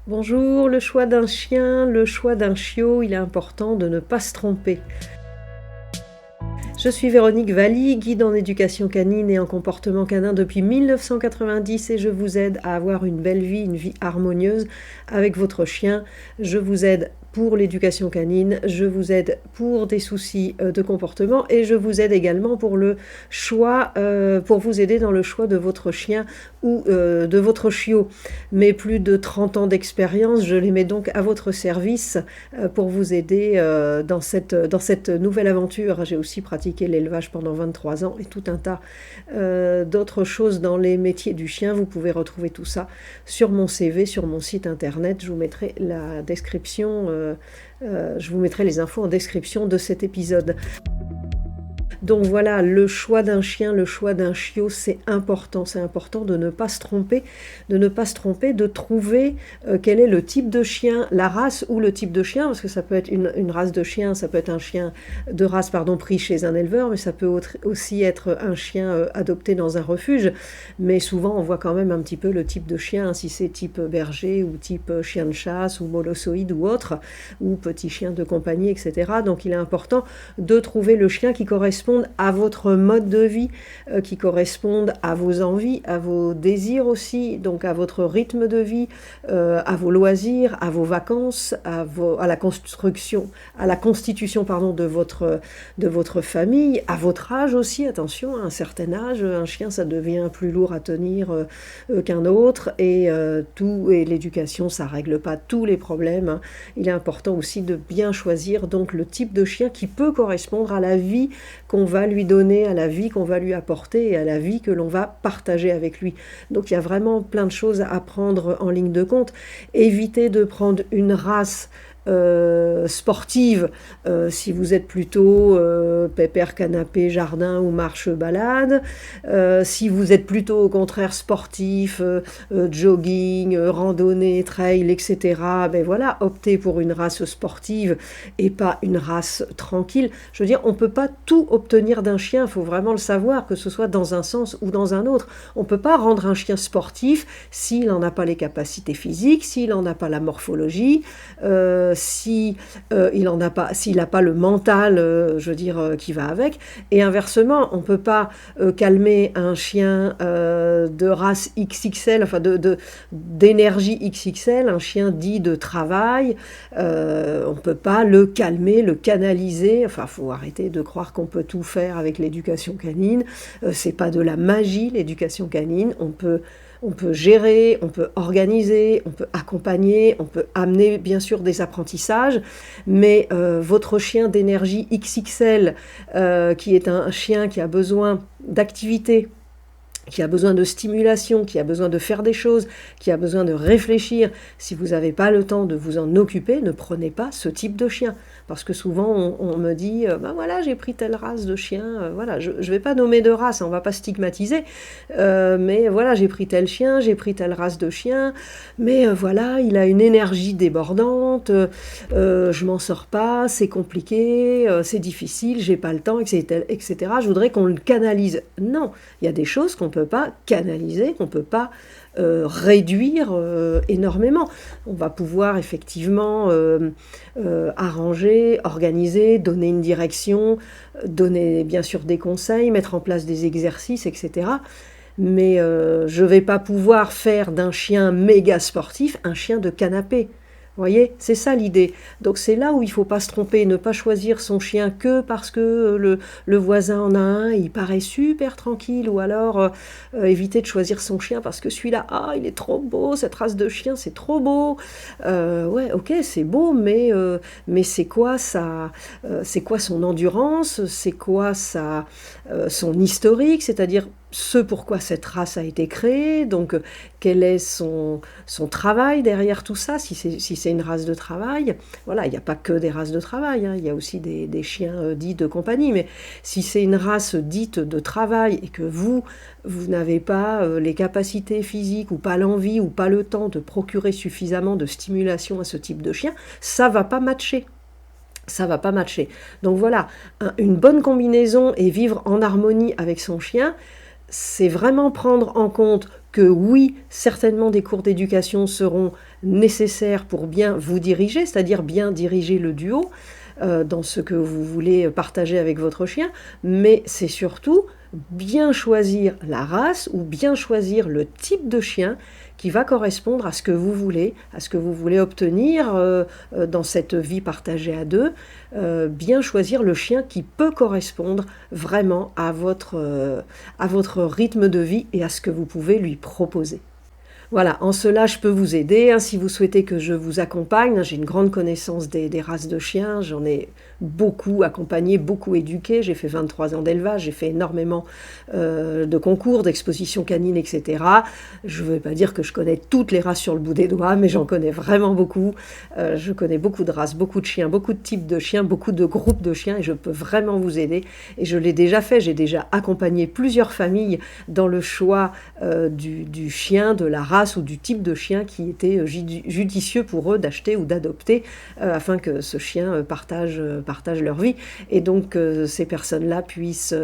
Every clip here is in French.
Bonjour, le choix d'un chien, le choix d'un chiot, il est important de ne pas se tromper. Je suis Véronique Valli, guide en éducation canine et en comportement canin depuis 1990 et je vous aide à avoir une belle vie, une vie harmonieuse avec votre chien. Je vous aide pour l'éducation canine, je vous aide pour des soucis de comportement et je vous aide également pour le choix, pour vous aider dans le choix de votre chien ou de votre chiot. Mes plus de 30 ans d'expérience, je les mets donc à votre service pour vous aider dans cette nouvelle aventure. J'ai aussi pratiqué l'élevage pendant 23 ans et tout un tas d'autres choses dans les métiers du chien. Vous pouvez retrouver tout ça sur mon CV, sur mon site internet. Je vous mettrai la description, je vous mettrai les infos en description de cet épisode. Donc voilà, le choix d'un chien, le choix d'un chiot, c'est important de ne pas se tromper, de trouver quel est le type de chien, la race ou le type de chien, parce que ça peut être une race de chien, ça peut être un chien de race pris chez un éleveur, mais ça peut aussi être un chien adopté dans un refuge, mais souvent on voit quand même un petit peu le type de chien, si c'est type berger ou type chien de chasse ou molossoïde ou autre, ou petit chien de compagnie, etc. Donc il est important de trouver le chien qui correspond à votre mode de vie, qui correspondent à vos envies, à vos désirs aussi, donc à votre rythme de vie, à vos loisirs, à vos vacances, à la constitution de votre famille, à votre âge aussi. Attention, à un certain âge, un chien ça devient plus lourd à tenir qu'un autre et l'éducation ça règle pas tous les problèmes, hein. Il est important aussi de bien choisir donc le type de chien qui peut correspondre à la vie qu'on va lui donner, à la vie qu'on va lui apporter et à la vie que l'on va partager avec lui. Donc il y a vraiment plein de choses à prendre en ligne de compte. Évitez de prendre une race sportive, si vous êtes plutôt pépère, canapé, jardin ou marche-balade. Si vous êtes plutôt au contraire sportif, jogging, randonnée, trail, etc., ben voilà, optez pour une race sportive et pas une race tranquille. Je veux dire, on ne peut pas tout obtenir d'un chien, il faut vraiment le savoir, que ce soit dans un sens ou dans un autre. On ne peut pas rendre un chien sportif s'il n'en a pas les capacités physiques, s'il n'en a pas la morphologie, s'il n'a pas le mental, qui va avec. Et inversement, on ne peut pas calmer un chien de race XXL, enfin d'énergie XXL, un chien dit de travail. On ne peut pas le calmer, le canaliser. Enfin, il faut arrêter de croire qu'on peut tout faire avec l'éducation canine. C'est pas de la magie, l'éducation canine. On peut gérer, on peut organiser, on peut accompagner, on peut amener bien sûr des apprentissages, mais votre chien d'énergie XXL, qui est un chien qui a besoin d'activité, qui a besoin de stimulation, qui a besoin de faire des choses, qui a besoin de réfléchir, si vous n'avez pas le temps de vous en occuper, ne prenez pas ce type de chien. Parce que souvent, on me dit, ben voilà, j'ai pris telle race de chien, voilà, je ne vais pas nommer de race, on ne va pas stigmatiser, mais voilà, j'ai pris tel chien, j'ai pris telle race de chien, mais voilà, il a une énergie débordante, je m'en sors pas, c'est compliqué, c'est difficile, j'ai pas le temps, etc. Je voudrais qu'on le canalise. Non, il y a des choses qu'on peut pas canaliser, qu'on peut pas réduire énormément. On va pouvoir effectivement arranger, organiser, donner une direction, donner bien sûr des conseils, mettre en place des exercices, etc. Mais je ne vais pas pouvoir faire d'un chien méga sportif un chien de canapé. Vous voyez, c'est ça l'idée. Donc c'est là où il ne faut pas se tromper, ne pas choisir son chien que parce que le voisin en a un, il paraît super tranquille, ou alors éviter de choisir son chien parce que celui-là, il est trop beau, cette race de chien, c'est trop beau. Ouais, ok, c'est beau, mais c'est quoi c'est quoi son endurance, c'est quoi son historique, c'est-à-dire ce pourquoi cette race a été créée, donc quel est son travail derrière tout ça, si c'est une race de travail. Voilà, il n'y a pas que des races de travail, hein, il y a aussi des chiens dits de compagnie, mais si c'est une race dite de travail et que vous n'avez pas les capacités physiques ou pas l'envie ou pas le temps de procurer suffisamment de stimulation à ce type de chien, ça ne va pas matcher. Ça va pas matcher. Donc voilà, une bonne combinaison et vivre en harmonie avec son chien, c'est vraiment prendre en compte que oui, certainement des cours d'éducation seront nécessaires pour bien vous diriger, c'est-à-dire bien diriger le duo dans ce que vous voulez partager avec votre chien, mais c'est surtout bien choisir la race ou bien choisir le type de chien qui va correspondre à ce que vous voulez, à ce que vous voulez obtenir dans cette vie partagée à deux, bien choisir le chien qui peut correspondre vraiment à votre rythme de vie et à ce que vous pouvez lui proposer. Voilà, en cela je peux vous aider, hein, si vous souhaitez que je vous accompagne. J'ai une grande connaissance des races de chiens, j'en ai beaucoup accompagné, beaucoup éduqué, j'ai fait 23 ans d'élevage, j'ai fait énormément de concours, d'expositions canines, etc. Je ne veux pas dire que je connais toutes les races sur le bout des doigts, mais j'en connais vraiment beaucoup. Je connais beaucoup de races, beaucoup de chiens, beaucoup de types de chiens, beaucoup de groupes de chiens, et je peux vraiment vous aider. Et je l'ai déjà fait, j'ai déjà accompagné plusieurs familles dans le choix du chien, de la race ou du type de chien qui était judicieux pour eux d'acheter ou d'adopter afin que ce chien partage leur vie. Et donc ces personnes-là puissent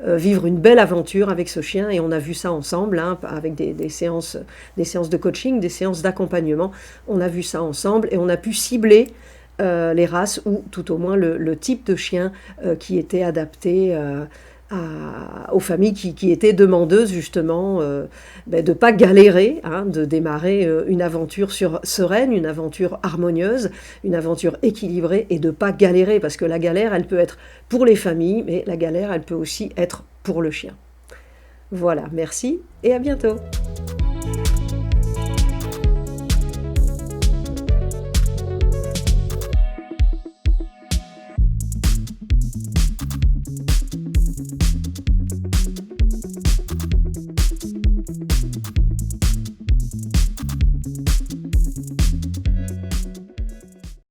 vivre une belle aventure avec ce chien. Et on a vu ça ensemble, hein, avec des séances de coaching, des séances d'accompagnement. On a vu ça ensemble et on a pu cibler les races ou tout au moins le type de chien qui était adapté aux familles qui étaient demandeuses justement de ne pas galérer, hein, de démarrer une aventure sereine, une aventure harmonieuse, une aventure équilibrée et de ne pas galérer parce que la galère elle peut être pour les familles mais la galère elle peut aussi être pour le chien. Voilà, merci et à bientôt.